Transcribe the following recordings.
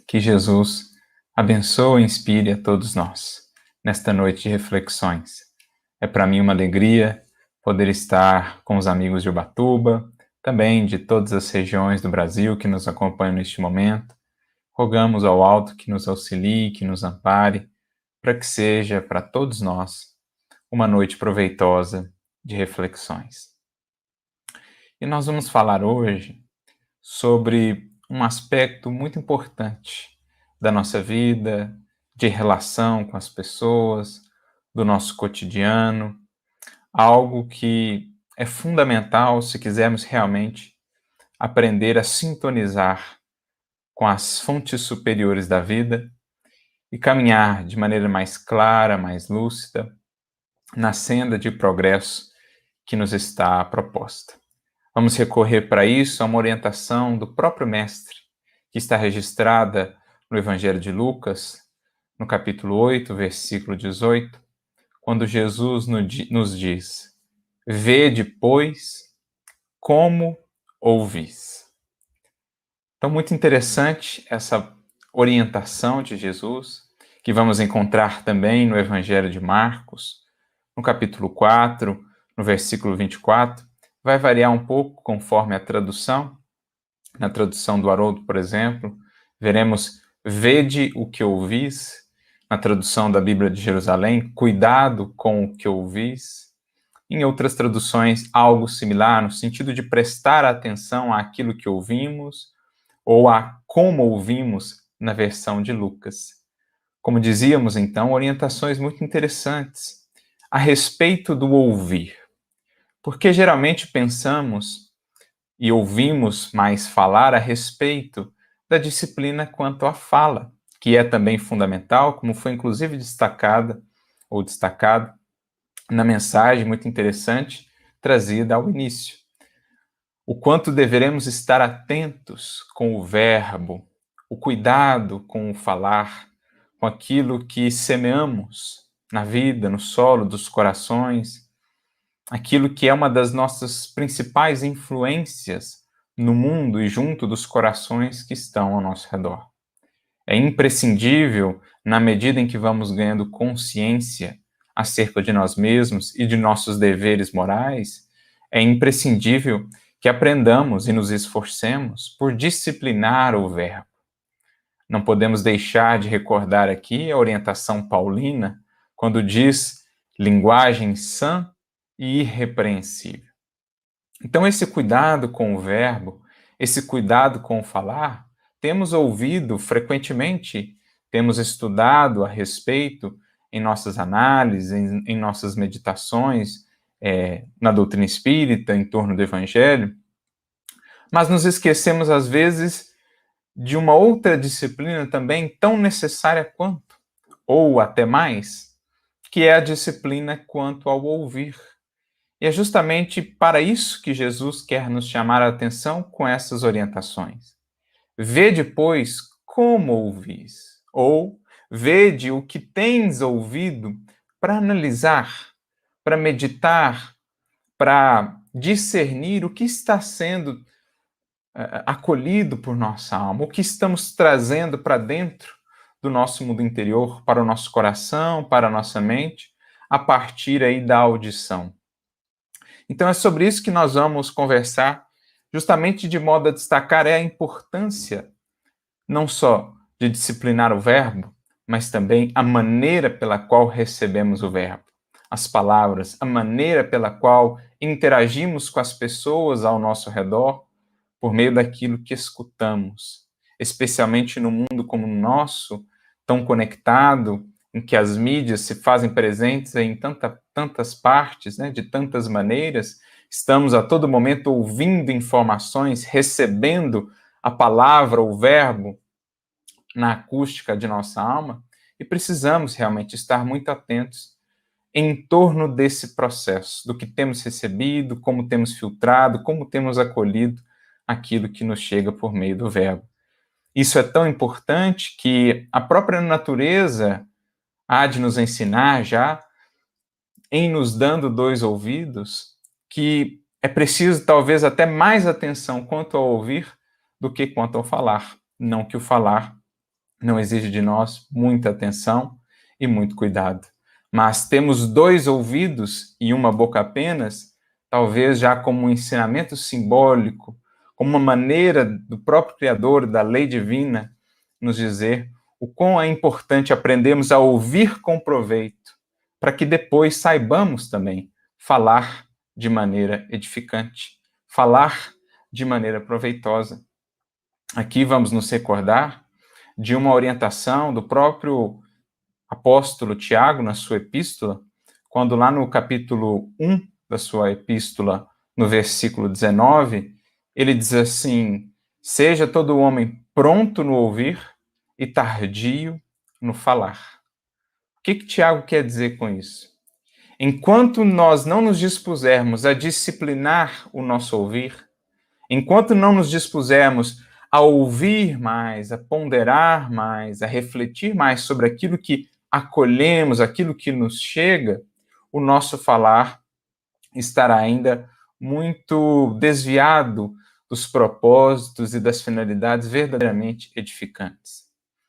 Que Jesus abençoe e inspire a todos nós nesta noite de reflexões. É para mim uma alegria poder estar com os amigos de Ubatuba, também de todas as regiões do Brasil que nos acompanham neste momento. Rogamos ao alto que nos auxilie, que nos ampare, para que seja para todos nós uma noite proveitosa de reflexões. E nós vamos falar hoje sobre um aspecto muito importante da nossa vida, de relação com as pessoas, do nosso cotidiano, algo que é fundamental se quisermos realmente aprender a sintonizar com as fontes superiores da vida e caminhar de maneira mais clara, mais lúcida, na senda de progresso que nos está proposta. Vamos recorrer para isso a uma orientação do próprio Mestre, que está registrada no Evangelho de Lucas, no capítulo 8, versículo 18, quando Jesus nos diz: "Vede, pois, como ouvis". Então, muito interessante essa orientação de Jesus, que vamos encontrar também no Evangelho de Marcos, no capítulo 4, no versículo 24, vai variar um pouco conforme a tradução. Na tradução do Haroldo, por exemplo, veremos "vede o que ouvis". Na tradução da Bíblia de Jerusalém, "cuidado com o que ouvis". Em outras traduções, algo similar, no sentido de prestar atenção àquilo que ouvimos ou a como ouvimos na versão de Lucas. Como dizíamos, então, orientações muito interessantes a respeito do ouvir. Porque geralmente pensamos e ouvimos mais falar a respeito da disciplina quanto à fala, que é também fundamental, como foi inclusive destacado na mensagem muito interessante trazida ao início. O quanto deveremos estar atentos com o verbo, o cuidado com o falar, com aquilo que semeamos na vida, no solo dos corações, aquilo que é uma das nossas principais influências no mundo e junto dos corações que estão ao nosso redor. É imprescindível, na medida em que vamos ganhando consciência acerca de nós mesmos e de nossos deveres morais, é imprescindível que aprendamos e nos esforcemos por disciplinar o verbo. Não podemos deixar de recordar aqui a orientação paulina, quando diz linguagem sã e irrepreensível. Então, esse cuidado com o verbo, esse cuidado com o falar, temos ouvido frequentemente, temos estudado a respeito em nossas análises, em nossas meditações, na doutrina espírita, em torno do Evangelho, mas nos esquecemos, às vezes, de uma outra disciplina também tão necessária quanto, ou até mais, que é a disciplina quanto ao ouvir. E é justamente para isso que Jesus quer nos chamar a atenção com essas orientações. Vede, pois, como ouvis, ou vede o que tens ouvido, para analisar, para meditar, para discernir o que está sendo acolhido por nossa alma, o que estamos trazendo para dentro do nosso mundo interior, para o nosso coração, para a nossa mente, a partir aí da audição. Então é sobre isso que nós vamos conversar, justamente de modo a destacar a importância não só de disciplinar o verbo, mas também a maneira pela qual recebemos o verbo, as palavras, a maneira pela qual interagimos com as pessoas ao nosso redor por meio daquilo que escutamos, especialmente no mundo como o nosso, tão conectado, em que as mídias se fazem presentes em tantas partes, né, de tantas maneiras, estamos a todo momento ouvindo informações, recebendo a palavra, o verbo, na acústica de nossa alma, e precisamos realmente estar muito atentos em torno desse processo, do que temos recebido, como temos filtrado, como temos acolhido aquilo que nos chega por meio do verbo. Isso é tão importante que a própria natureza há de nos ensinar já, em nos dando dois ouvidos, que é preciso talvez até mais atenção quanto ao ouvir do que quanto ao falar. Não que o falar não exige de nós muita atenção e muito cuidado. Mas temos 2 ouvidos e uma boca apenas, talvez já como um ensinamento simbólico, como uma maneira do próprio Criador, da lei divina, nos dizer o quão é importante aprendermos a ouvir com proveito, para que depois saibamos também falar de maneira edificante, falar de maneira proveitosa. Aqui vamos nos recordar de uma orientação do próprio apóstolo Tiago na sua epístola, quando lá no capítulo 1 da sua epístola, no versículo 19, ele diz assim: seja todo homem pronto no ouvir e tardio no falar. O que Tiago quer dizer com isso? Enquanto nós não nos dispusermos a disciplinar o nosso ouvir, enquanto não nos dispusermos a ouvir mais, a ponderar mais, a refletir mais sobre aquilo que acolhemos, aquilo que nos chega, o nosso falar estará ainda muito desviado dos propósitos e das finalidades verdadeiramente edificantes.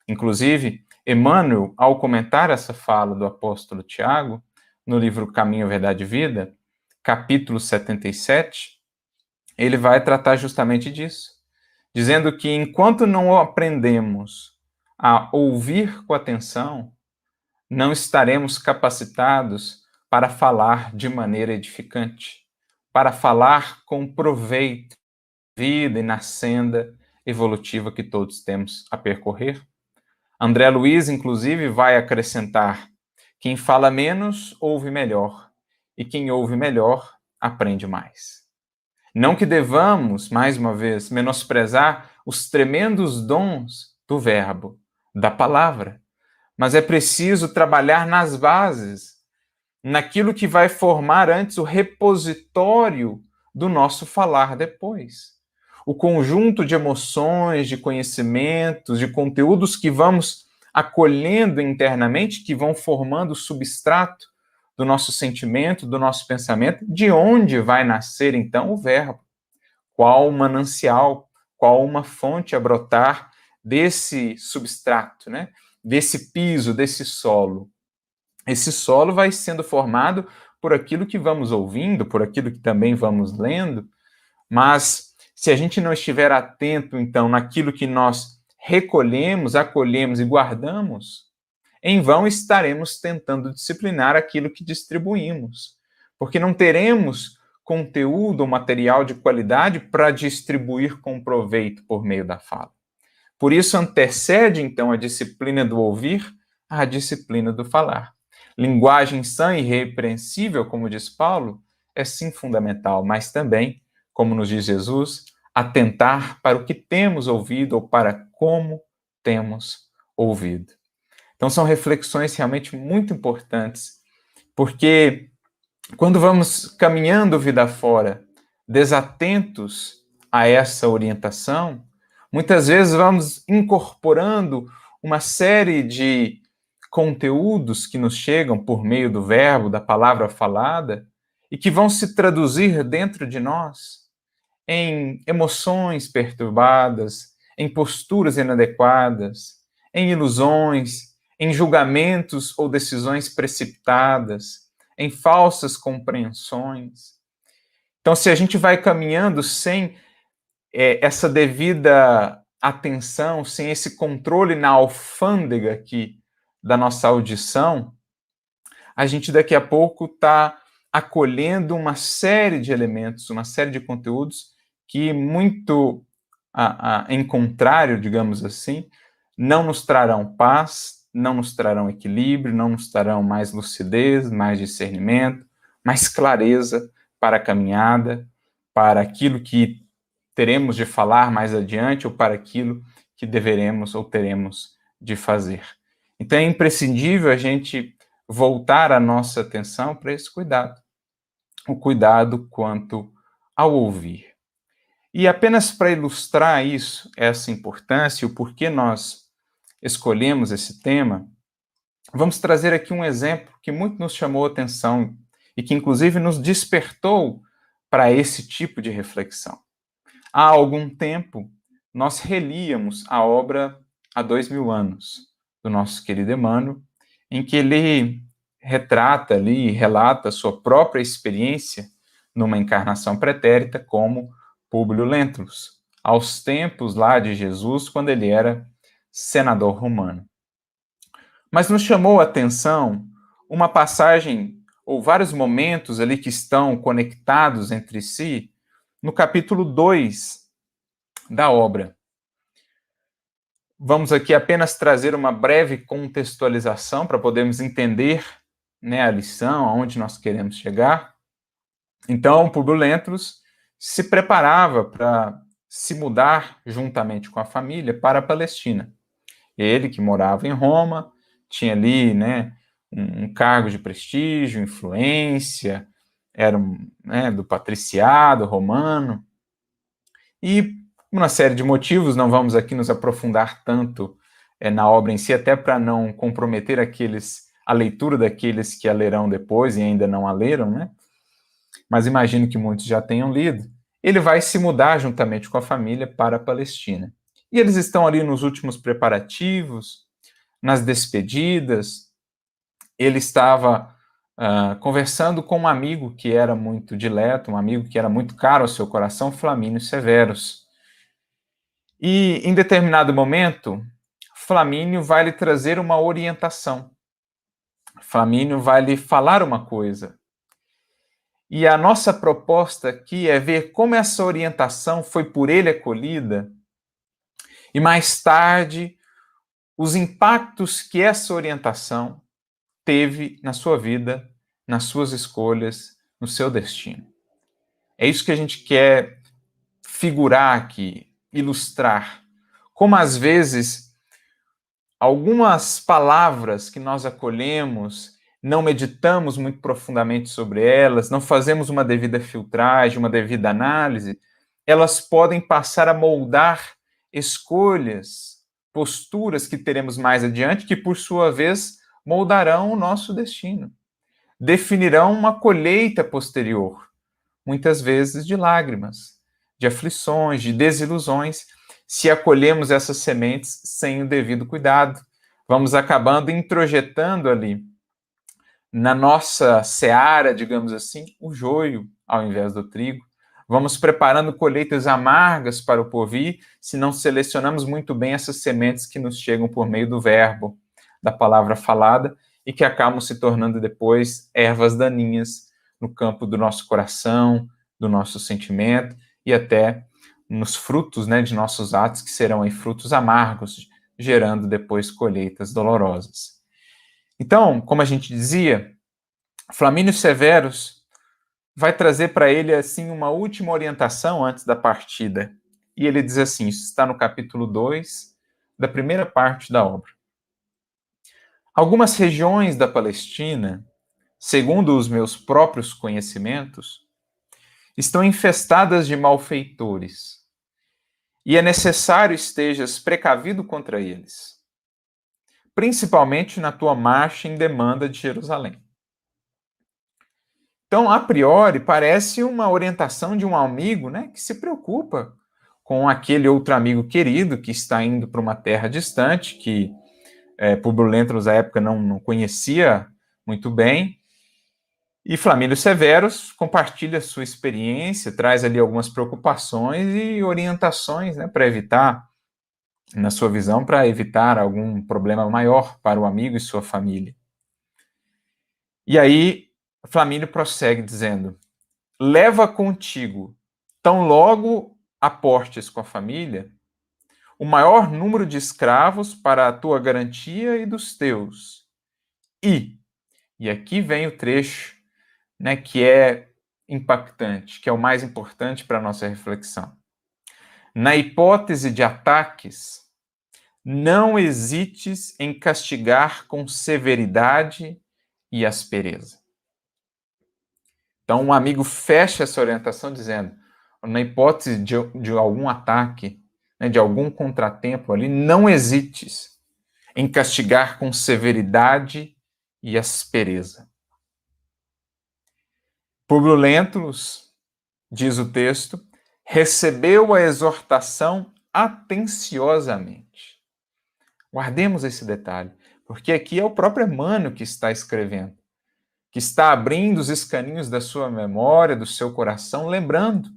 Inclusive, Emmanuel, ao comentar essa fala do apóstolo Tiago, no livro Caminho, Verdade e Vida, capítulo 77, ele vai tratar justamente disso, dizendo que enquanto não aprendemos a ouvir com atenção, não estaremos capacitados para falar de maneira edificante, para falar com proveito na vida e na senda evolutiva que todos temos a percorrer. André Luiz, inclusive, vai acrescentar: quem fala menos, ouve melhor, e quem ouve melhor, aprende mais. Não que devamos, mais uma vez, menosprezar os tremendos dons do verbo, da palavra, mas é preciso trabalhar nas bases, naquilo que vai formar antes o repositório do nosso falar depois. O conjunto de emoções, de conhecimentos, de conteúdos que vamos acolhendo internamente, que vão formando o substrato do nosso sentimento, do nosso pensamento, de onde vai nascer então o verbo. Qual manancial, qual uma fonte a brotar desse substrato, né? Desse piso, desse solo. Esse solo vai sendo formado por aquilo que vamos ouvindo, por aquilo que também vamos lendo, mas se a gente não estiver atento, então, naquilo que nós recolhemos, acolhemos e guardamos, em vão estaremos tentando disciplinar aquilo que distribuímos, porque não teremos conteúdo ou material de qualidade para distribuir com proveito por meio da fala. Por isso antecede, então, a disciplina do ouvir à disciplina do falar. Linguagem sã e irrepreensível, como diz Paulo, é sim fundamental, mas também, como nos diz Jesus, atentar para o que temos ouvido ou para como temos ouvido. Então, são reflexões realmente muito importantes, porque quando vamos caminhando vida fora, desatentos a essa orientação, muitas vezes vamos incorporando uma série de conteúdos que nos chegam por meio do verbo, da palavra falada, e que vão se traduzir dentro de nós em emoções perturbadas, em posturas inadequadas, em ilusões, em julgamentos ou decisões precipitadas, em falsas compreensões. Então, se a gente vai caminhando sem essa devida atenção, sem esse controle na alfândega aqui da nossa audição, a gente daqui a pouco está acolhendo uma série de elementos, uma série de conteúdos que muito em contrário, digamos assim, não nos trarão paz, não nos trarão equilíbrio, não nos trarão mais lucidez, mais discernimento, mais clareza para a caminhada, para aquilo que teremos de falar mais adiante ou para aquilo que deveremos ou teremos de fazer. Então é imprescindível a gente voltar a nossa atenção para esse cuidado, o cuidado quanto ao ouvir. E apenas para ilustrar isso, essa importância e o porquê nós escolhemos esse tema, vamos trazer aqui um exemplo que muito nos chamou a atenção e que inclusive nos despertou para esse tipo de reflexão. Há algum tempo, nós relíamos a obra há 2000 anos, do nosso querido Emmanuel, em que ele retrata ali, relata a sua própria experiência numa encarnação pretérita como Públio Lentulus, aos tempos lá de Jesus, quando ele era senador romano. Mas nos chamou a atenção uma passagem, ou vários momentos ali que estão conectados entre si, no capítulo 2 da obra. Vamos aqui apenas trazer uma breve contextualização para podermos entender, né, a lição, aonde nós queremos chegar. Então, Públio Lentulus se preparava para se mudar juntamente com a família para a Palestina. Ele, que morava em Roma, tinha ali, né, um cargo de prestígio, influência, era do patriciado romano, e uma série de motivos, não vamos aqui nos aprofundar tanto na obra em si, até para não comprometer a leitura daqueles que a lerão depois e ainda não a leram, né? Mas imagino que muitos já tenham lido. Ele vai se mudar juntamente com a família para a Palestina. E eles estão ali nos últimos preparativos, nas despedidas. Ele estava conversando com um amigo que era muito dileto, um amigo que era muito caro ao seu coração, Flamínio Severus. E, em determinado momento, Flamínio vai lhe trazer uma orientação. Flamínio vai lhe falar uma coisa. E a nossa proposta aqui é ver como essa orientação foi por ele acolhida e, mais tarde, os impactos que essa orientação teve na sua vida, nas suas escolhas, no seu destino. É isso que a gente quer figurar aqui, ilustrar. Como, às vezes, algumas palavras que nós acolhemos, não meditamos muito profundamente sobre elas, não fazemos uma devida filtragem, uma devida análise, elas podem passar a moldar escolhas, posturas que teremos mais adiante, que, por sua vez, moldarão o nosso destino. Definirão uma colheita posterior, muitas vezes de lágrimas, de aflições, de desilusões, se acolhemos essas sementes sem o devido cuidado. Vamos acabando introjetando ali, na nossa seara, digamos assim, o joio ao invés do trigo. Vamos preparando colheitas amargas para o porvir, se não selecionamos muito bem essas sementes que nos chegam por meio do verbo, da palavra falada, e que acabam se tornando depois ervas daninhas no campo do nosso coração, do nosso sentimento e até nos frutos, né, de nossos atos, que serão aí frutos amargos, gerando depois colheitas dolorosas. Então, como a gente dizia, Flamínio Severus vai trazer para ele assim uma última orientação antes da partida. E ele diz assim, isso está no capítulo 2 da primeira parte da obra. Algumas regiões da Palestina, segundo os meus próprios conhecimentos, estão infestadas de malfeitores, e é necessário estejas precavido contra eles, principalmente na tua marcha em demanda de Jerusalém. Então, a priori, parece uma orientação de um amigo, né, que se preocupa com aquele outro amigo querido que está indo para uma terra distante, que Públio Lentulus, à época, não conhecia muito bem. E Flamínio Severus compartilha sua experiência, traz ali algumas preocupações e orientações, né, para evitar, na sua visão, para evitar algum problema maior para o amigo e sua família. E aí, Flamínio prossegue dizendo: leva contigo, tão logo aportes com a família, o maior número de escravos para a tua garantia e dos teus. E aqui vem o trecho, né, que é impactante, que é o mais importante para a nossa reflexão. Na hipótese de ataques, não hesites em castigar com severidade e aspereza. Então, um amigo fecha essa orientação dizendo, na hipótese de algum ataque, né, de algum contratempo ali, não hesites em castigar com severidade e aspereza. Públio Lentulus, diz o texto, recebeu a exortação atenciosamente. Guardemos esse detalhe, porque aqui é o próprio Emmanuel que está escrevendo, que está abrindo os escaninhos da sua memória, do seu coração, lembrando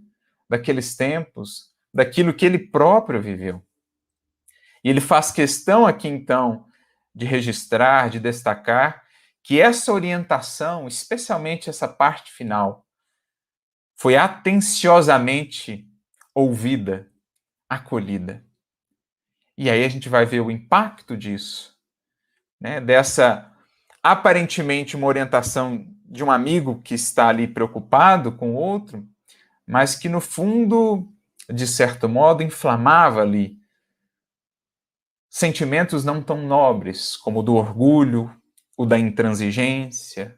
daqueles tempos, daquilo que ele próprio viveu. E ele faz questão aqui, então, de registrar, de destacar, que essa orientação, especialmente essa parte final, foi atenciosamente ouvida, acolhida. E aí a gente vai ver o impacto disso, né? Dessa aparentemente uma orientação de um amigo que está ali preocupado com o outro, mas que no fundo, de certo modo, inflamava ali sentimentos não tão nobres, como o do orgulho, o da intransigência,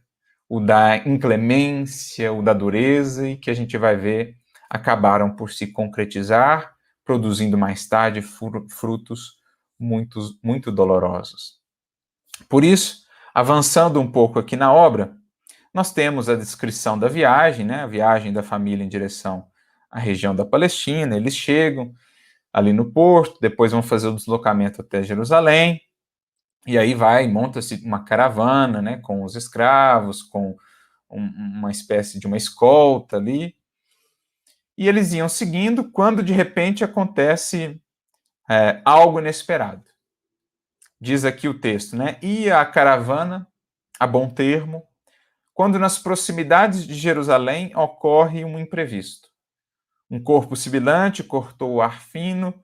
o da inclemência, o da dureza, e que a gente vai ver acabaram por se concretizar, produzindo mais tarde frutos muito dolorosos. Por isso, avançando um pouco aqui na obra, nós temos a descrição da viagem, né? A viagem da família em direção à região da Palestina. Eles chegam ali no porto, depois vão fazer o deslocamento até Jerusalém, e aí monta-se uma caravana, né, com os escravos, com uma espécie de uma escolta ali, e eles iam seguindo, quando de repente acontece algo inesperado. Diz aqui o texto, né, ia a caravana a bom termo, quando nas proximidades de Jerusalém ocorre um imprevisto. Um corpo sibilante cortou o ar fino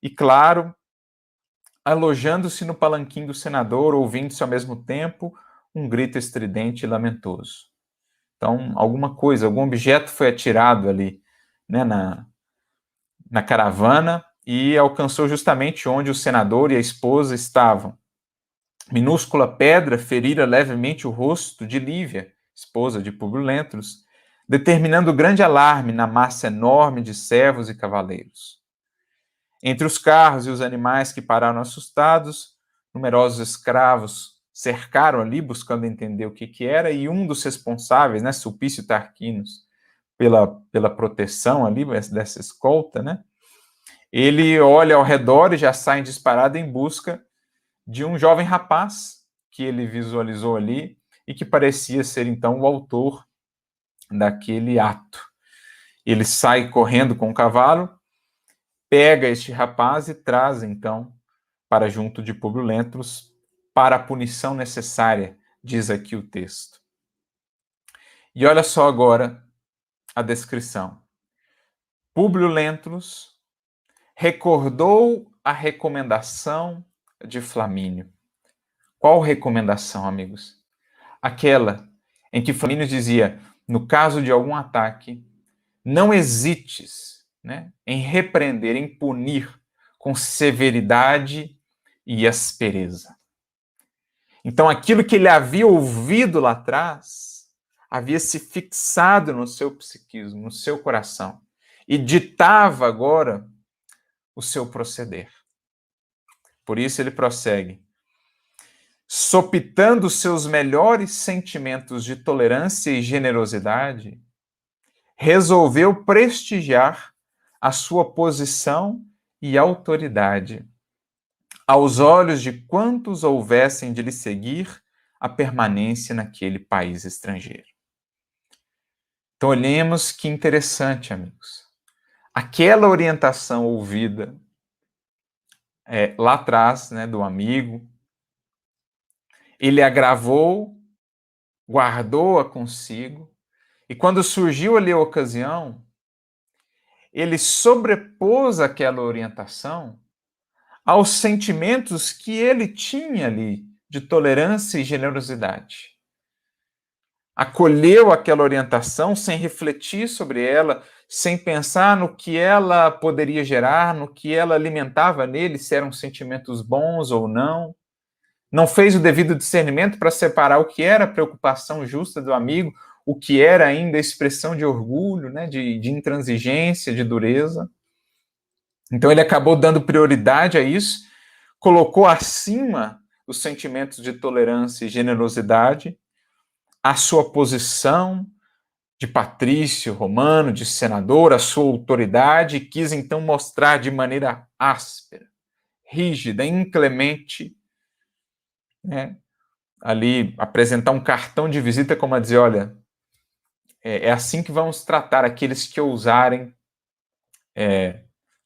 e claro, alojando-se no palanquim do senador, ouvindo-se ao mesmo tempo um grito estridente e lamentoso. Então, algum objeto foi atirado ali, né, na caravana e alcançou justamente onde o senador e a esposa estavam. Minúscula pedra ferira levemente o rosto de Lívia, esposa de Públio Lentulus, determinando grande alarme na massa enorme de servos e cavaleiros. Entre os carros e os animais que pararam assustados, numerosos escravos cercaram ali, buscando entender o que era, e um dos responsáveis, né, Sulpício Tarquinius, pela proteção ali dessa escolta, né, ele olha ao redor e já sai disparado em busca de um jovem rapaz que ele visualizou ali e que parecia ser, então, o autor daquele ato. Ele sai correndo com o cavalo, pega este rapaz e traz, então, para junto de Públio Lentulus, para a punição necessária, diz aqui o texto. E olha só agora a descrição. Públio Lentulus recordou a recomendação de Flamínio. Qual recomendação, amigos? Aquela em que Flamínio dizia, no caso de algum ataque, não hesites, né, em repreender, em punir com severidade e aspereza. Então, aquilo que ele havia ouvido lá atrás havia se fixado no seu psiquismo, no seu coração, e ditava agora o seu proceder. Por isso ele prossegue. Sopitando seus melhores sentimentos de tolerância e generosidade, resolveu prestigiar a sua posição e autoridade aos olhos de quantos houvessem de lhe seguir a permanência naquele país estrangeiro. Então, olhemos que interessante, amigos. Aquela orientação ouvida lá atrás, né, do amigo, ele agravou, guardou-a consigo, e quando surgiu ali a ocasião, ele sobrepôs aquela orientação aos sentimentos que ele tinha ali de tolerância e generosidade. Acolheu aquela orientação sem refletir sobre ela, sem pensar no que ela poderia gerar, no que ela alimentava nele, se eram sentimentos bons ou não. Não fez o devido discernimento para separar o que era a preocupação justa do amigo, o que era ainda a expressão de orgulho, né, de intransigência, de dureza. Então ele acabou dando prioridade a isso, colocou acima os sentimentos de tolerância e generosidade, a sua posição de patrício romano, de senador, a sua autoridade, e quis então mostrar de maneira áspera, rígida, inclemente, né? Ali apresentar um cartão de visita como a dizer, olha, é assim que vamos tratar aqueles que ousarem,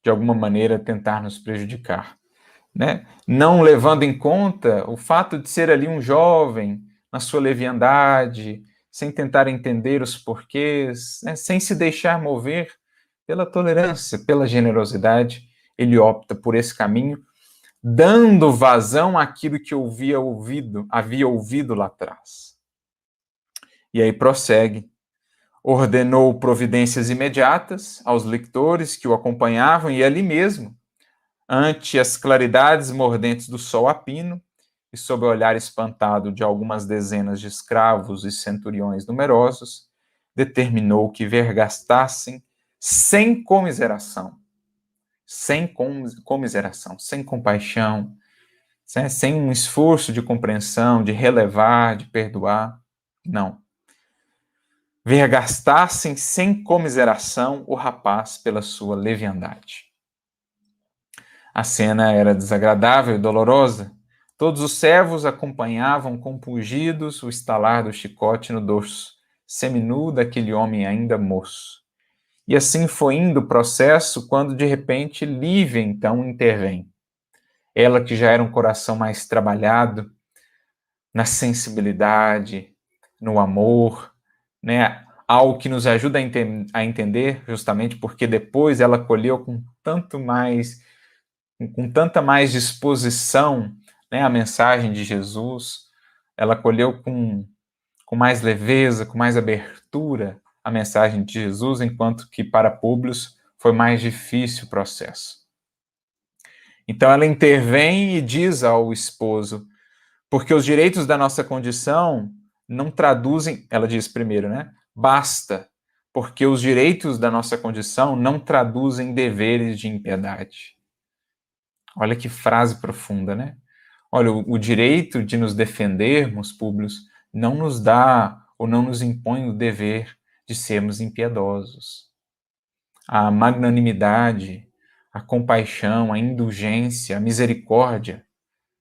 de alguma maneira, tentar nos prejudicar, né? Não levando em conta o fato de ser ali um jovem, na sua leviandade, sem tentar entender os porquês, né? Sem se deixar mover pela tolerância, pela generosidade, ele opta por esse caminho, dando vazão àquilo que havia ouvido lá atrás. E aí prossegue. Ordenou providências imediatas aos lectores que o acompanhavam e ali mesmo, ante as claridades mordentes do sol a pino e sob o olhar espantado de algumas dezenas de escravos e centuriões numerosos, determinou que vergastassem sem comiseração, sem comiseração, sem compaixão, sem um esforço de compreensão, de relevar, de perdoar. Não. Vergastassem sem comiseração o rapaz pela sua leviandade. A cena era desagradável e dolorosa. Todos os servos acompanhavam compungidos o estalar do chicote no dorso seminu daquele homem ainda moço. E assim foi indo o processo quando, de repente, Lívia, então, intervém. Ela que já era um coração mais trabalhado na sensibilidade, no amor, né? Algo que nos ajuda a entender, justamente porque depois ela colheu com tanta mais disposição, né, a mensagem de Jesus, ela acolheu com mais leveza, com mais abertura a mensagem de Jesus, enquanto que para Públio foi mais difícil o processo. Então ela intervém e diz ao esposo, porque os direitos da nossa condição não traduzem, ela diz primeiro, né? Basta, porque os direitos da nossa condição não traduzem deveres de impiedade. Olha que frase profunda, né? Olha, o direito de nos defendermos, Públio, não nos dá ou não nos impõe o dever de sermos impiedosos. A magnanimidade, a compaixão, a indulgência, a misericórdia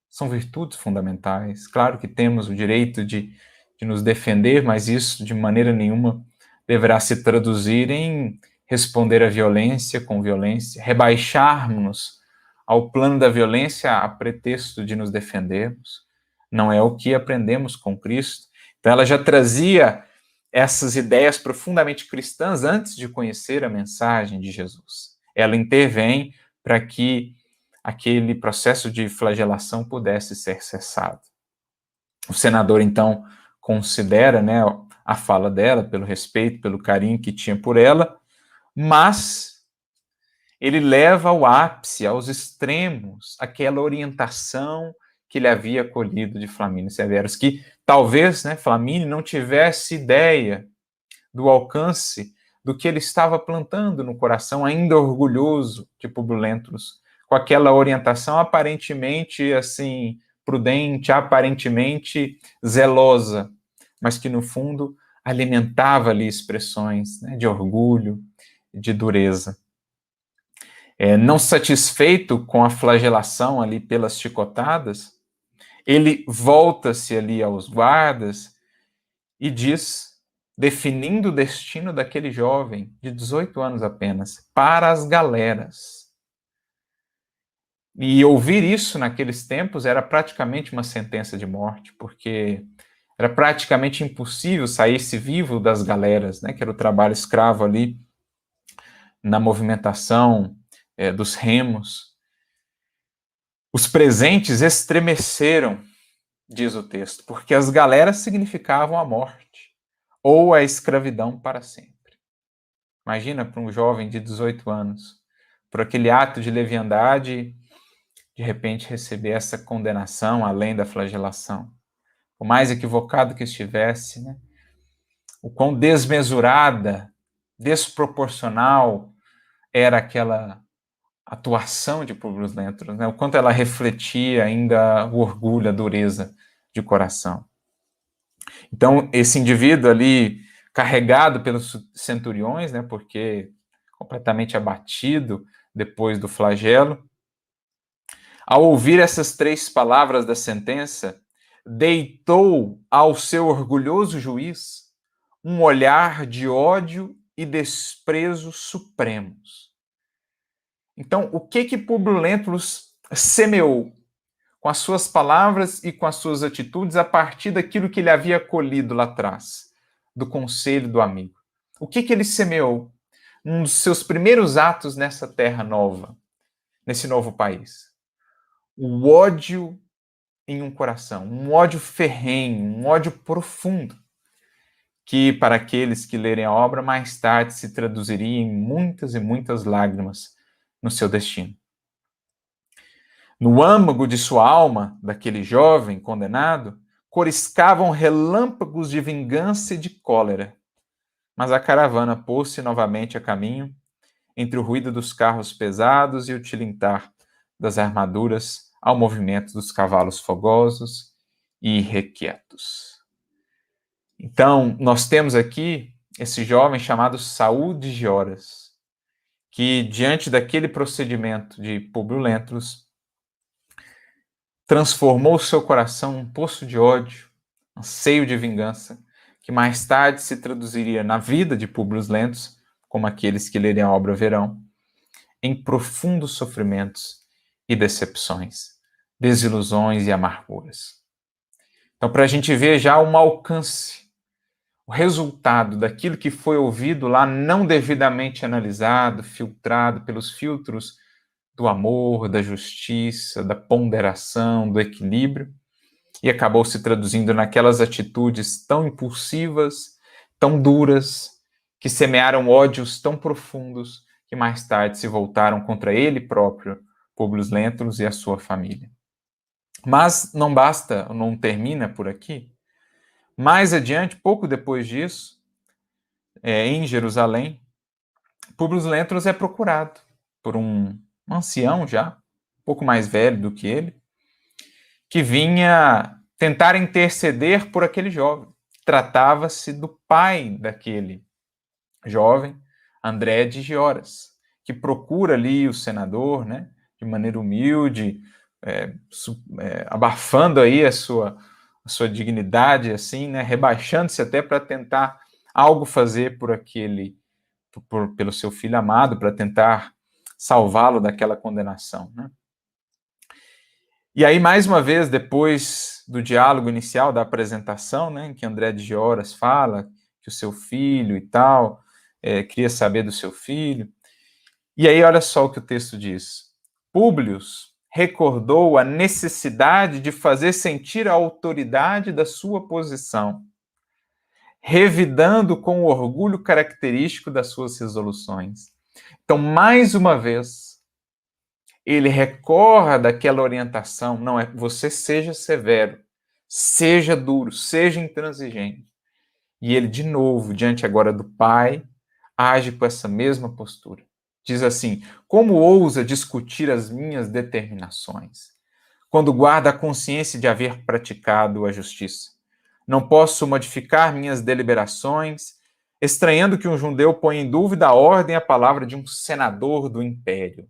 são virtudes fundamentais. Claro que temos o direito de nos defender, mas isso de maneira nenhuma deverá se traduzir em responder à violência com violência, rebaixarmos ao plano da violência a pretexto de nos defendermos. Não é o que aprendemos com Cristo. Então ela já trazia essas ideias profundamente cristãs antes de conhecer a mensagem de Jesus. Ela intervém para que aquele processo de flagelação pudesse ser cessado. O senador, então, considera, né, a fala dela, pelo respeito, pelo carinho que tinha por ela, mas ele leva ao ápice, aos extremos, aquela orientação que ele havia colhido de Flamínio Severus, que talvez, né, Flamínio não tivesse ideia do alcance do que ele estava plantando no coração, ainda orgulhoso de Públio Lentulus, com aquela orientação aparentemente assim prudente, aparentemente zelosa, mas que no fundo alimentava ali expressões, né, de orgulho, de dureza. Não satisfeito com a flagelação ali pelas chicotadas, ele volta-se ali aos guardas e diz, definindo o destino daquele jovem de 18 anos apenas, para as galeras. E ouvir isso naqueles tempos era praticamente uma sentença de morte, porque era praticamente impossível sair-se vivo das galeras, né, que era o trabalho escravo ali na movimentação dos remos. Os presentes estremeceram, diz o texto, porque as galeras significavam a morte ou a escravidão para sempre. Imagina para um jovem de 18 anos, por aquele ato de leviandade, de repente receber essa condenação além da flagelação. O mais equivocado que estivesse, né? O quão desmesurada, desproporcional era aquela atuação de Públio Lentulus, né? O quanto ela refletia ainda o orgulho, a dureza de coração. Então, esse indivíduo ali, carregado pelos centuriões, né, porque completamente abatido depois do flagelo, Ao ouvir essas 3 palavras da sentença, deitou ao seu orgulhoso juiz um olhar de ódio e desprezo supremos. Então, o que Públio Lentulus semeou com as suas palavras e com as suas atitudes a partir daquilo que ele havia colhido lá atrás, do conselho do amigo? O que ele semeou num dos seus primeiros atos nessa terra nova, nesse novo país? O ódio em um coração, um ódio ferrenho, um ódio profundo, que para aqueles que lerem a obra mais tarde se traduziria em muitas e muitas lágrimas no seu destino. No âmago de sua alma, daquele jovem condenado, coriscavam relâmpagos de vingança e de cólera. Mas a caravana pôs-se novamente a caminho, entre o ruído dos carros pesados e o tilintar das armaduras ao movimento dos cavalos fogosos e irrequietos. Então, nós temos aqui esse jovem chamado Saul de Gioras, que, diante daquele procedimento de Públio Lentulus, transformou seu coração num poço de ódio, anseio de vingança, que mais tarde se traduziria na vida de Públio Lentulus, como aqueles que lerem a obra verão, em profundos sofrimentos e decepções, desilusões e amarguras. Então, para a gente ver já um alcance, o resultado daquilo que foi ouvido lá, não devidamente analisado, filtrado pelos filtros do amor, da justiça, da ponderação, do equilíbrio, e acabou se traduzindo naquelas atitudes tão impulsivas, tão duras, que semearam ódios tão profundos, que mais tarde se voltaram contra ele próprio, Públio Lentulus e a sua família. Mas não basta, não termina por aqui. Mais adiante, pouco depois disso, em Jerusalém, Públio Lentulus é procurado por um ancião já, um pouco mais velho do que ele, que vinha tentar interceder por aquele jovem. Tratava-se do pai daquele jovem, André de Gioras, que procura ali o senador, né, de maneira humilde, abafando aí a sua dignidade, assim, né, rebaixando-se até para tentar algo fazer por aquele, pelo seu filho amado, para tentar salvá-lo daquela condenação, né? E aí, mais uma vez, depois do diálogo inicial, da apresentação, né, em que André de Gioras fala que o seu filho e tal, queria saber do seu filho. E aí, olha só o que o texto diz. Públio recordou a necessidade de fazer sentir a autoridade da sua posição, revidando com o orgulho característico das suas resoluções. Então, mais uma vez, ele recorre daquela orientação, não é você seja severo, seja duro, seja intransigente. E ele, de novo, diante agora do pai, age com essa mesma postura. Diz assim, como ousa discutir as minhas determinações, quando guarda a consciência de haver praticado a justiça? Não posso modificar minhas deliberações, estranhando que um judeu põe em dúvida a ordem e a palavra de um senador do império,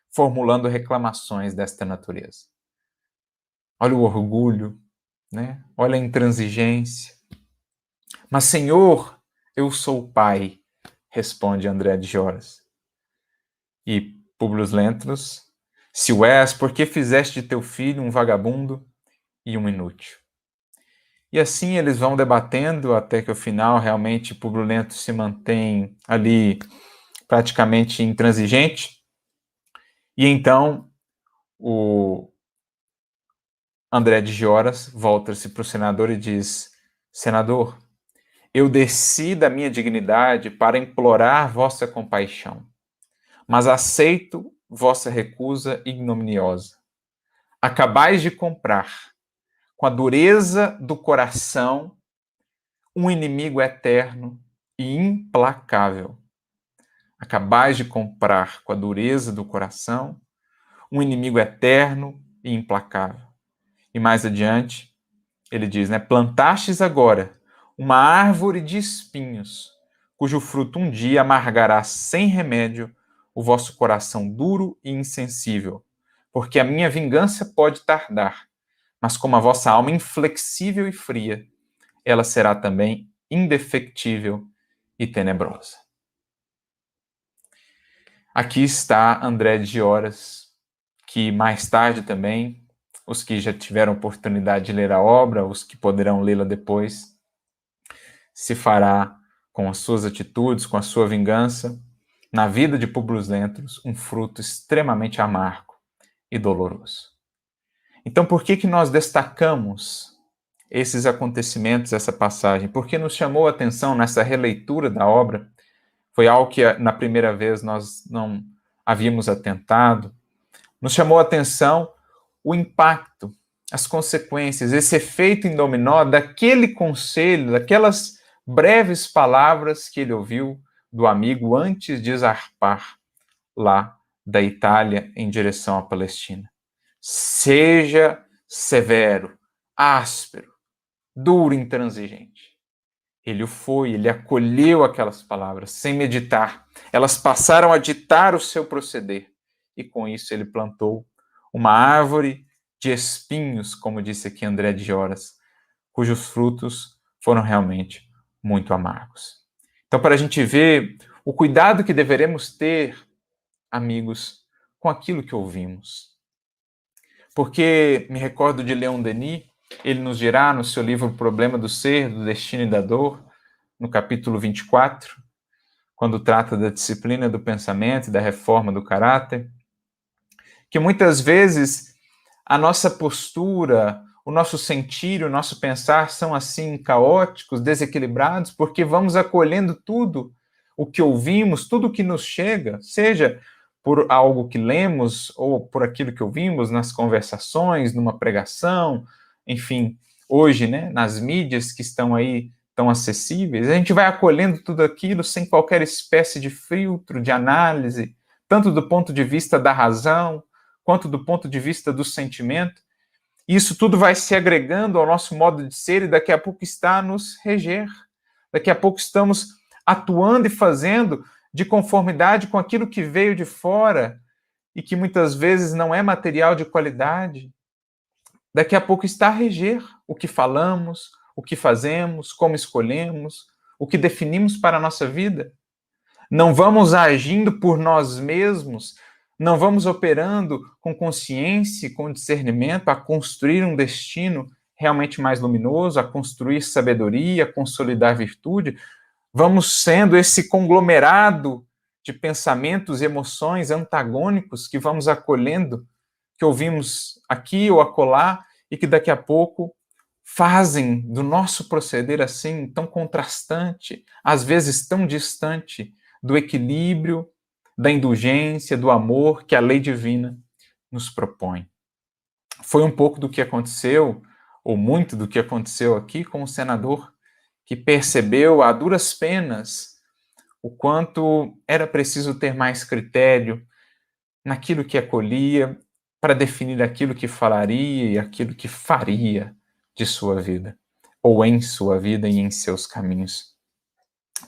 formulando reclamações desta natureza. Olha o orgulho, né? Olha a intransigência. Mas, Senhor, eu sou o pai, responde André de Gioras. E Públio Lentulus, se o és, por que fizeste de teu filho um vagabundo e um inútil? E assim eles vão debatendo até que, ao final, realmente Públio Lentulus se mantém ali praticamente intransigente. E então o André de Gioras volta-se para o senador e diz, senador, eu desci da minha dignidade para implorar vossa compaixão, mas aceito vossa recusa ignominiosa. Acabais de comprar, com a dureza do coração, um inimigo eterno e implacável. Acabais de comprar, com a dureza do coração, um inimigo eterno e implacável. E mais adiante, ele diz, né, plantastes agora uma árvore de espinhos, cujo fruto um dia amargará sem remédio o vosso coração duro e insensível, porque a minha vingança pode tardar, mas como a vossa alma inflexível e fria, ela será também indefectível e tenebrosa. Aqui está André de Horas, que mais tarde também, os que já tiveram oportunidade de ler a obra, os que poderão lê-la depois, se fará com as suas atitudes, com a sua vingança, na vida de Públio Lentulus, um fruto extremamente amargo e doloroso. Então, por que nós destacamos esses acontecimentos, essa passagem? Porque nos chamou a atenção nessa releitura da obra, foi algo que na primeira vez nós não havíamos atentado, nos chamou a atenção o impacto, as consequências, esse efeito em dominó daquele conselho, daquelas breves palavras que ele ouviu do amigo antes de zarpar lá da Itália em direção à Palestina. Seja severo, áspero, duro, intransigente. Ele o foi, ele acolheu aquelas palavras sem meditar. Elas passaram a ditar o seu proceder. E com isso ele plantou uma árvore de espinhos, como disse aqui André de Horas, cujos frutos foram realmente muito amargos. Então, para a gente ver o cuidado que deveremos ter, amigos, com aquilo que ouvimos. Porque me recordo de Leon Denis, ele nos dirá no seu livro O Problema do Ser, do Destino e da Dor, no capítulo 24, quando trata da disciplina do pensamento e da reforma do caráter, que muitas vezes a nossa postura, o nosso sentir, o nosso pensar são assim caóticos, desequilibrados, porque vamos acolhendo tudo o que ouvimos, tudo o que nos chega, seja por algo que lemos ou por aquilo que ouvimos nas conversações, numa pregação, enfim, hoje, né, nas mídias que estão aí tão acessíveis, a gente vai acolhendo tudo aquilo sem qualquer espécie de filtro, de análise, tanto do ponto de vista da razão, quanto do ponto de vista do sentimento. E isso tudo vai se agregando ao nosso modo de ser e daqui a pouco está a nos reger. Daqui a pouco estamos atuando e fazendo de conformidade com aquilo que veio de fora e que muitas vezes não é material de qualidade. Daqui a pouco está a reger o que falamos, o que fazemos, como escolhemos, o que definimos para a nossa vida. Não vamos agindo por nós mesmos, não vamos operando com consciência e com discernimento a construir um destino realmente mais luminoso, a construir sabedoria, a consolidar virtude. Vamos sendo esse conglomerado de pensamentos e emoções antagônicos que vamos acolhendo, que ouvimos aqui ou acolá, e que daqui a pouco fazem do nosso proceder assim, tão contrastante, às vezes tão distante do equilíbrio, da indulgência, do amor que a lei divina nos propõe. Foi um pouco do que aconteceu, ou muito do que aconteceu aqui com o senador, que percebeu a duras penas o quanto era preciso ter mais critério naquilo que acolhia, para definir aquilo que falaria e aquilo que faria de sua vida, ou em sua vida e em seus caminhos.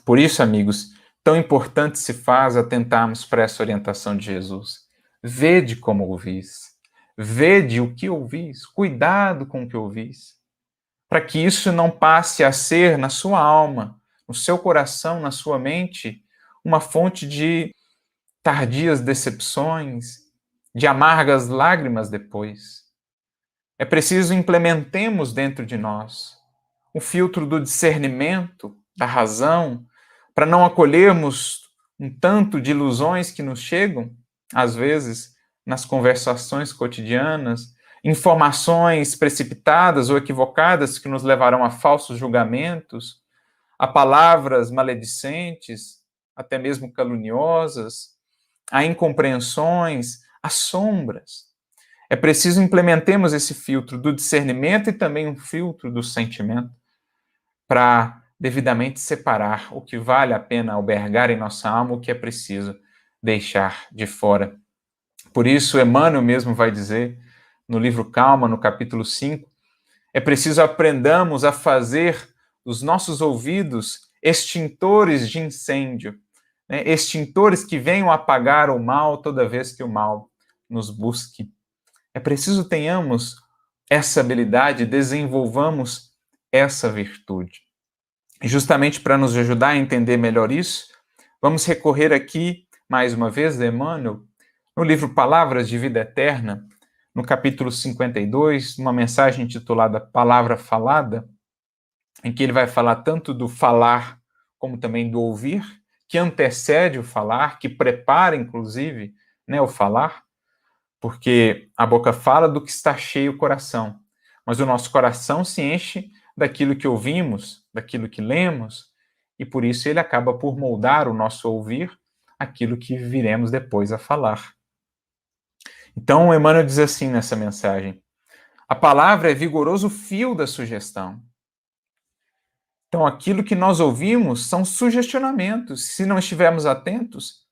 Por isso, amigos, tão importante se faz atentarmos para essa orientação de Jesus. Vede como ouvis, vede o que ouvis, cuidado com o que ouvis, para que isso não passe a ser na sua alma, no seu coração, na sua mente, uma fonte de tardias decepções, de amargas lágrimas depois. É preciso implementemos dentro de nós o filtro do discernimento, da razão, para não acolhermos um tanto de ilusões que nos chegam, às vezes, nas conversações cotidianas, informações precipitadas ou equivocadas que nos levarão a falsos julgamentos, a palavras maledicentes, até mesmo caluniosas, a incompreensões, a sombras. É preciso implementemos esse filtro do discernimento e também um filtro do sentimento para devidamente separar o que vale a pena albergar em nossa alma, o que é preciso deixar de fora. Por isso, Emmanuel mesmo vai dizer, no livro Calma, no capítulo 5, é preciso aprendamos a fazer dos nossos ouvidos extintores de incêndio, né? Extintores que venham apagar o mal toda vez que o mal nos busque. É preciso tenhamos essa habilidade, desenvolvamos essa virtude. E justamente para nos ajudar a entender melhor isso, vamos recorrer aqui, mais uma vez, a Emmanuel, no livro Palavras de Vida Eterna, no capítulo 52, uma mensagem intitulada Palavra Falada, em que ele vai falar tanto do falar como também do ouvir, que antecede o falar, que prepara, inclusive, né, o falar, porque a boca fala do que está cheio o coração, mas o nosso coração se enche daquilo que ouvimos, daquilo que lemos, e por isso ele acaba por moldar o nosso ouvir, aquilo que viremos depois a falar. Então, Emmanuel diz assim nessa mensagem: a palavra é vigoroso fio da sugestão. Então, aquilo que nós ouvimos são sugestionamentos. Se não estivermos atentos,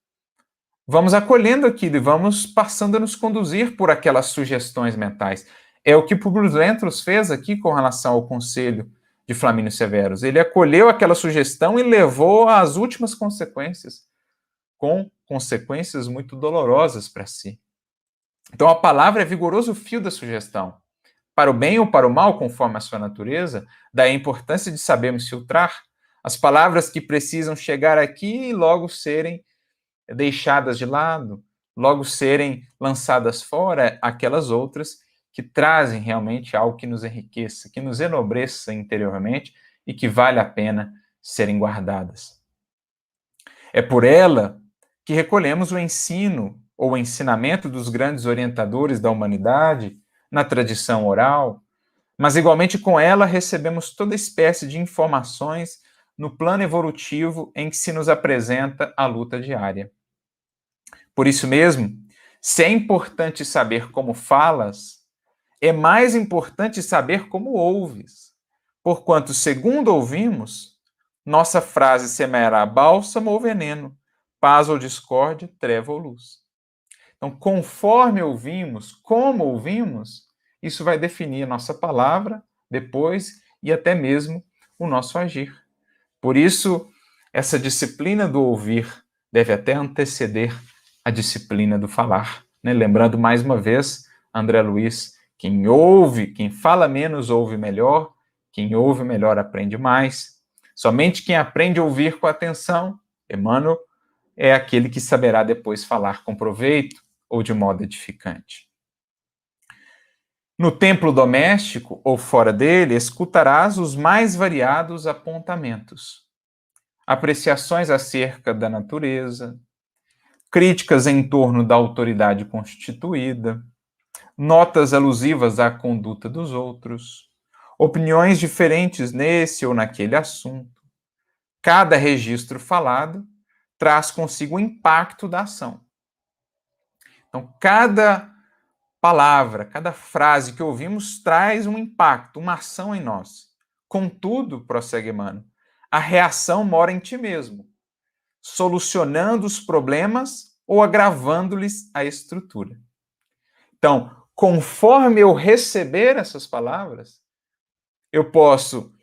vamos acolhendo aquilo e vamos passando a nos conduzir por aquelas sugestões mentais. É o que Publius Lentulus fez aqui com relação ao conselho de Flamínio Severus. Ele acolheu aquela sugestão e levou às últimas consequências, com consequências muito dolorosas para si. Então, a palavra é vigoroso fio da sugestão. Para o bem ou para o mal, conforme a sua natureza, daí a importância de sabermos filtrar as palavras que precisam chegar aqui e logo serem deixadas de lado, logo serem lançadas fora, aquelas outras que trazem realmente algo que nos enriqueça, que nos enobreça interiormente e que vale a pena serem guardadas. É por ela que recolhemos o ensino ou o ensinamento dos grandes orientadores da humanidade na tradição oral, mas igualmente com ela recebemos toda espécie de informações no plano evolutivo em que se nos apresenta a luta diária. Por isso mesmo, se é importante saber como falas, é mais importante saber como ouves, porquanto, segundo ouvimos, nossa frase semeará bálsamo ou veneno, paz ou discórdia, treva ou luz. Então, conforme ouvimos, como ouvimos, isso vai definir a nossa palavra depois e até mesmo o nosso agir. Por isso, essa disciplina do ouvir deve até anteceder a disciplina do falar. Né? Lembrando mais uma vez, André Luiz, quem ouve, quem fala menos, ouve melhor, quem ouve melhor, aprende mais. Somente quem aprende a ouvir com atenção, Emmanuel, é aquele que saberá depois falar com proveito ou de modo edificante. No templo doméstico ou fora dele, escutarás os mais variados apontamentos, apreciações acerca da natureza, críticas em torno da autoridade constituída, notas alusivas à conduta dos outros, opiniões diferentes nesse ou naquele assunto. Cada registro falado traz consigo o impacto da ação. Então, cada palavra, cada frase que ouvimos traz um impacto, uma ação em nós. Contudo, prossegue Emmanuel, a reação mora em ti mesmo, solucionando os problemas ou agravando-lhes a estrutura. Então, conforme eu receber essas palavras, eu posso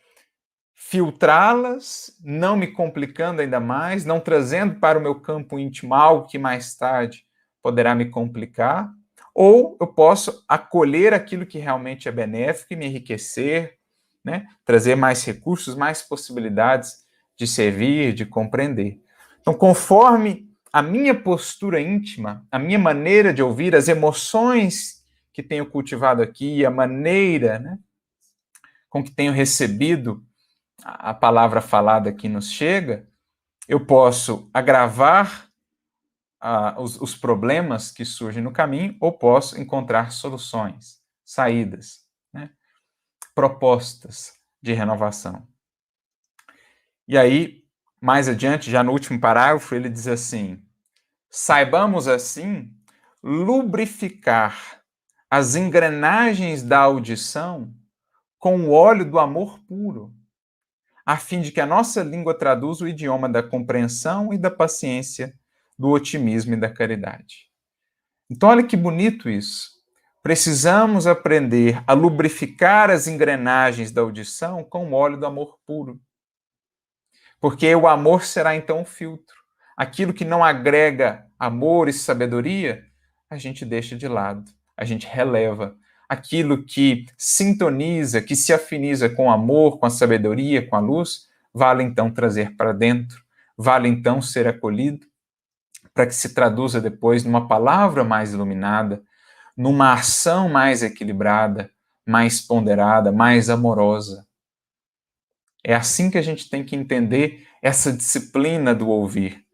filtrá-las, não me complicando ainda mais, não trazendo para o meu campo íntimo algo que mais tarde poderá me complicar, ou eu posso acolher aquilo que realmente é benéfico e me enriquecer, né? Trazer mais recursos, mais possibilidades de servir, de compreender. Então, conforme a minha postura íntima, a minha maneira de ouvir, as emoções que tenho cultivado aqui, a maneira, né, com que tenho recebido a palavra falada que nos chega, eu posso agravar os problemas que surgem no caminho ou posso encontrar soluções, saídas, né, propostas de renovação. E aí, mais adiante, já no último parágrafo, ele diz assim: saibamos assim lubrificar as engrenagens da audição com o óleo do amor puro, a fim de que a nossa língua traduza o idioma da compreensão e da paciência, do otimismo e da caridade. Então, olha que bonito isso. Precisamos aprender a lubrificar as engrenagens da audição com o óleo do amor puro. Porque o amor será então o filtro. Aquilo que não agrega amor e sabedoria, a gente deixa de lado. a gente releva. Aquilo que sintoniza, que se afiniza com o amor, com a sabedoria, com a luz, vale então trazer para dentro, vale então ser acolhido, para que se traduza depois numa palavra mais iluminada, numa ação mais equilibrada, mais ponderada, mais amorosa. É assim que a gente tem que entender essa disciplina do ouvir.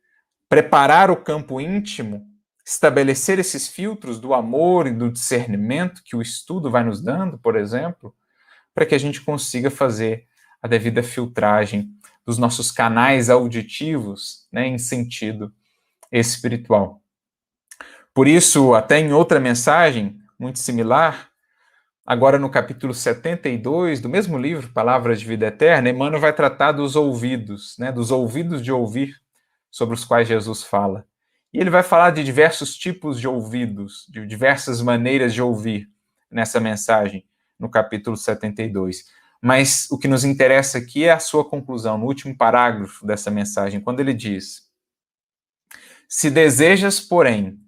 Preparar o campo íntimo, estabelecer esses filtros do amor e do discernimento que o estudo vai nos dando, por exemplo, para que a gente consiga fazer a devida filtragem dos nossos canais auditivos, né, em sentido espiritual. Por isso, até em outra mensagem muito similar, agora no capítulo 72 do mesmo livro, Palavras de Vida Eterna, Emmanuel vai tratar dos ouvidos, né, dos ouvidos de ouvir, sobre os quais Jesus fala. E ele vai falar de diversos tipos de ouvidos, de diversas maneiras de ouvir nessa mensagem, no capítulo 72. Mas o que nos interessa aqui é a sua conclusão, no último parágrafo dessa mensagem, quando ele diz: se desejas, porém,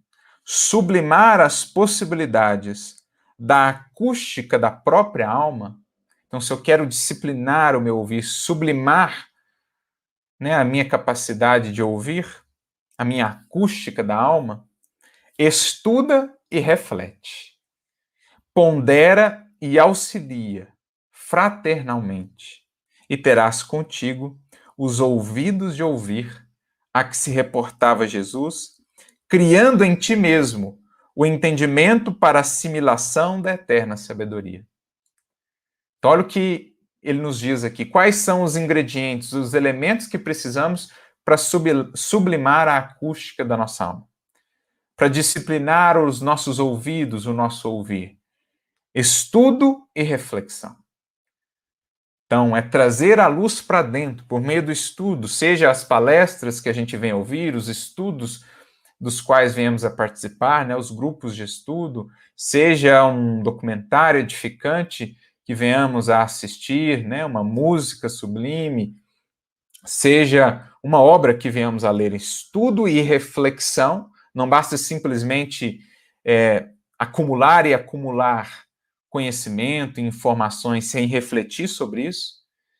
sublimar as possibilidades da acústica da própria alma, então se eu quero disciplinar o meu ouvir, sublimar, né, a minha capacidade de ouvir, a minha acústica da alma, estuda e reflete, pondera e auxilia fraternalmente, e terás contigo os ouvidos de ouvir a que se reportava Jesus, criando em ti mesmo o entendimento para a assimilação da eterna sabedoria. Então, olha o que ele nos diz aqui. Quais são os ingredientes, os elementos que precisamos para sublimar a acústica da nossa alma? Para disciplinar os nossos ouvidos, o nosso ouvir? Estudo e reflexão. Então, é trazer a luz para dentro, por meio do estudo, seja as palestras que a gente vem ouvir, os estudos dos quais venhamos a participar, né, os grupos de estudo, seja um documentário edificante que venhamos a assistir, né, uma música sublime, seja uma obra que venhamos a ler. Estudo e reflexão, não basta simplesmente acumular e acumular conhecimento e informações sem refletir sobre isso,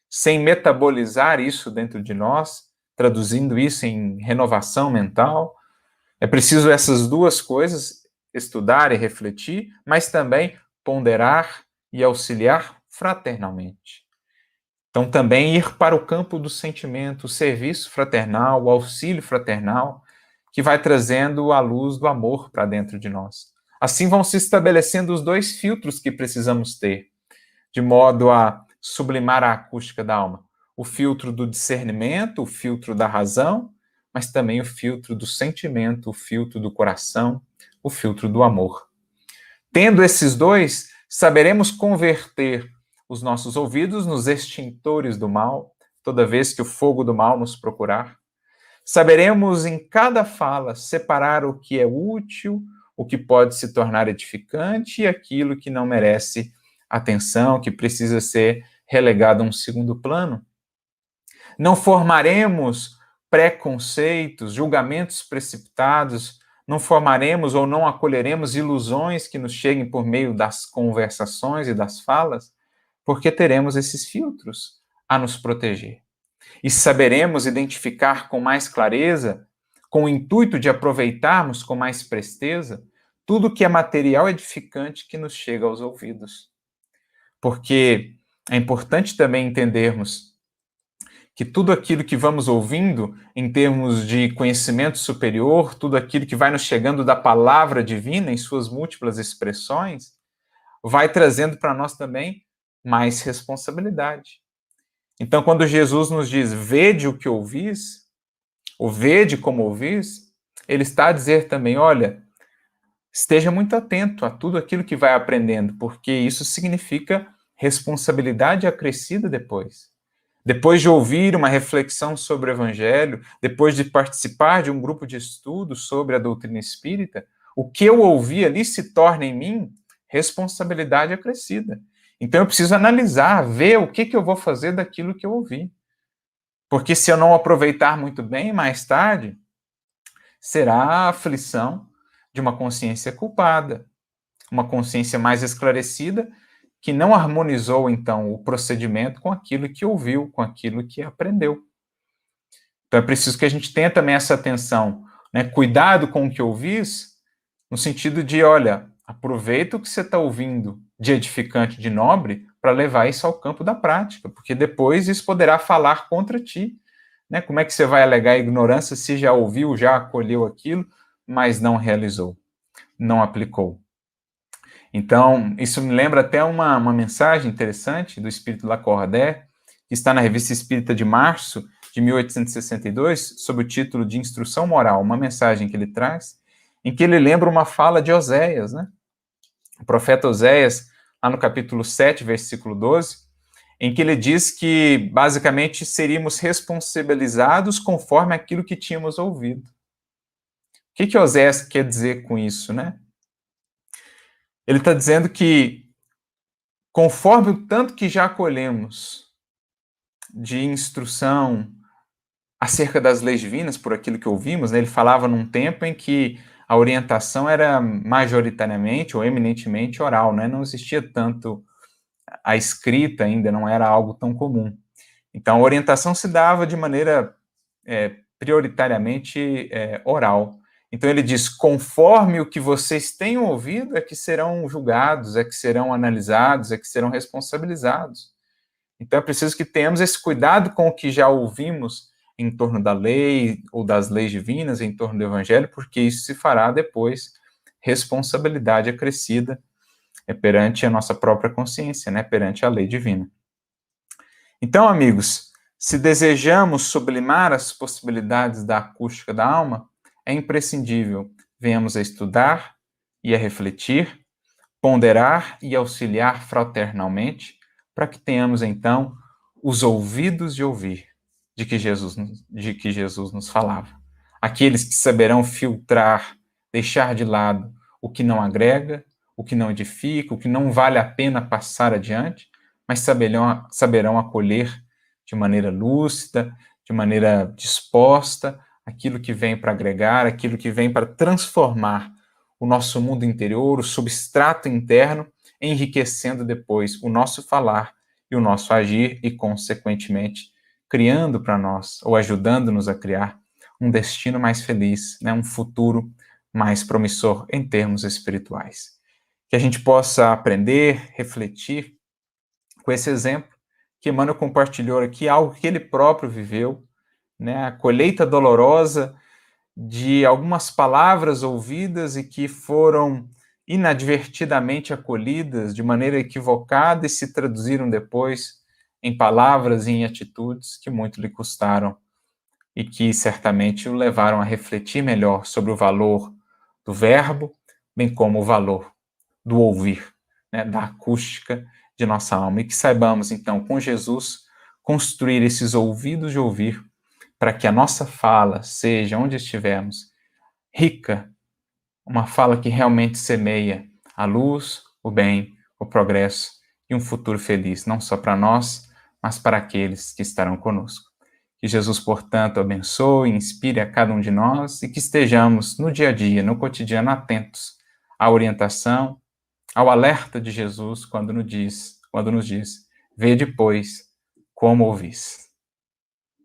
sem metabolizar isso dentro de nós, traduzindo isso em renovação mental. É preciso essas duas coisas, estudar e refletir, mas também ponderar e auxiliar fraternalmente. Então, também ir para o campo do sentimento, o serviço fraternal, o auxílio fraternal, que vai trazendo a luz do amor para dentro de nós. Assim vão se estabelecendo os dois filtros que precisamos ter, de modo a sublimar a acústica da alma. O filtro do discernimento, o filtro da razão, mas também o filtro do sentimento, o filtro do coração, o filtro do amor. Tendo esses dois, saberemos converter os nossos ouvidos nos extintores do mal, toda vez que o fogo do mal nos procurar. Saberemos em cada fala separar o que é útil, o que pode se tornar edificante e aquilo que não merece atenção, que precisa ser relegado a um segundo plano. Não formaremos preconceitos, julgamentos precipitados, não formaremos ou não acolheremos ilusões que nos cheguem por meio das conversações e das falas, porque teremos esses filtros a nos proteger. E saberemos identificar com mais clareza, com o intuito de aproveitarmos com mais presteza, tudo que é material edificante que nos chega aos ouvidos. Porque é importante também entendermos que tudo aquilo que vamos ouvindo em termos de conhecimento superior, tudo aquilo que vai nos chegando da palavra divina em suas múltiplas expressões, vai trazendo para nós também mais responsabilidade. Então, quando Jesus nos diz, vede o que ouvis, ou vede como ouvis, ele está a dizer também, olha, esteja muito atento a tudo aquilo que vai aprendendo, porque isso significa responsabilidade acrescida depois. Depois de ouvir uma reflexão sobre o Evangelho, depois de participar de um grupo de estudo sobre a doutrina espírita, o que eu ouvi ali se torna em mim responsabilidade acrescida. Então eu preciso analisar, ver o que eu vou fazer daquilo que eu ouvi. Porque se eu não aproveitar muito bem, mais tarde, será a aflição de uma consciência culpada, uma consciência mais esclarecida, que não harmonizou, então, o procedimento com aquilo que ouviu, com aquilo que aprendeu. Então é preciso que a gente tenha também essa atenção, né? Cuidado com o que ouvis, no sentido de, olha, aproveita o que você está ouvindo de edificante, de nobre, para levar isso ao campo da prática, porque depois isso poderá falar contra ti. Né? Como é que você vai alegar ignorância se já ouviu, já acolheu aquilo, mas não realizou, não aplicou? Então, isso me lembra até uma mensagem interessante do Espírito Lacordaire, que está na Revista Espírita de março de 1862, sob o título de Instrução Moral, uma mensagem que ele traz, em que ele lembra uma fala de Oséias, né? O profeta Oséias, lá no capítulo 7, versículo 12, em que ele diz que, basicamente, seríamos responsabilizados conforme aquilo que tínhamos ouvido. O que Oséias quer dizer com isso, né? Ele está dizendo que, conforme o tanto que já acolhemos de instrução acerca das leis divinas, por aquilo que ouvimos, né? Ele falava num tempo em que a orientação era majoritariamente ou eminentemente oral, né? Não existia tanto a escrita ainda, não era algo tão comum. Então, a orientação se dava de maneira prioritariamente oral. Então, ele diz, conforme o que vocês tenham ouvido, é que serão julgados, é que serão analisados, é que serão responsabilizados. Então, é preciso que tenhamos esse cuidado com o que já ouvimos em torno da lei ou das leis divinas, em torno do evangelho, porque isso se fará depois responsabilidade acrescida perante a nossa própria consciência, né, perante a lei divina. Então, amigos, se desejamos sublimar as possibilidades da acústica da alma, é imprescindível venhamos a estudar e a refletir, ponderar e auxiliar fraternalmente, para que tenhamos, então, os ouvidos de ouvir de que Jesus nos falava. Aqueles que saberão filtrar, deixar de lado o que não agrega, o que não edifica, o que não vale a pena passar adiante, mas saberão acolher de maneira lúcida, de maneira disposta, aquilo que vem para agregar, aquilo que vem para transformar o nosso mundo interior, o substrato interno, enriquecendo depois o nosso falar e o nosso agir e, consequentemente, criando para nós, ou ajudando-nos a criar, um destino mais feliz, né, um futuro mais promissor em termos espirituais. Que a gente possa aprender, refletir com esse exemplo que Emmanuel compartilhou aqui, algo que ele próprio viveu, né, a colheita dolorosa de algumas palavras ouvidas e que foram inadvertidamente acolhidas de maneira equivocada e se traduziram depois em palavras e em atitudes que muito lhe custaram e que certamente o levaram a refletir melhor sobre o valor do verbo, bem como o valor do ouvir, né, da acústica de nossa alma. E que saibamos, então, com Jesus, construir esses ouvidos de ouvir para que a nossa fala seja, onde estivermos, rica, uma fala que realmente semeia a luz, o bem, o progresso e um futuro feliz, não só para nós, mas para aqueles que estarão conosco. Que Jesus, portanto, abençoe e inspire a cada um de nós e que estejamos no dia a dia, no cotidiano, atentos à orientação, ao alerta de Jesus quando nos diz, vê depois como ouvis.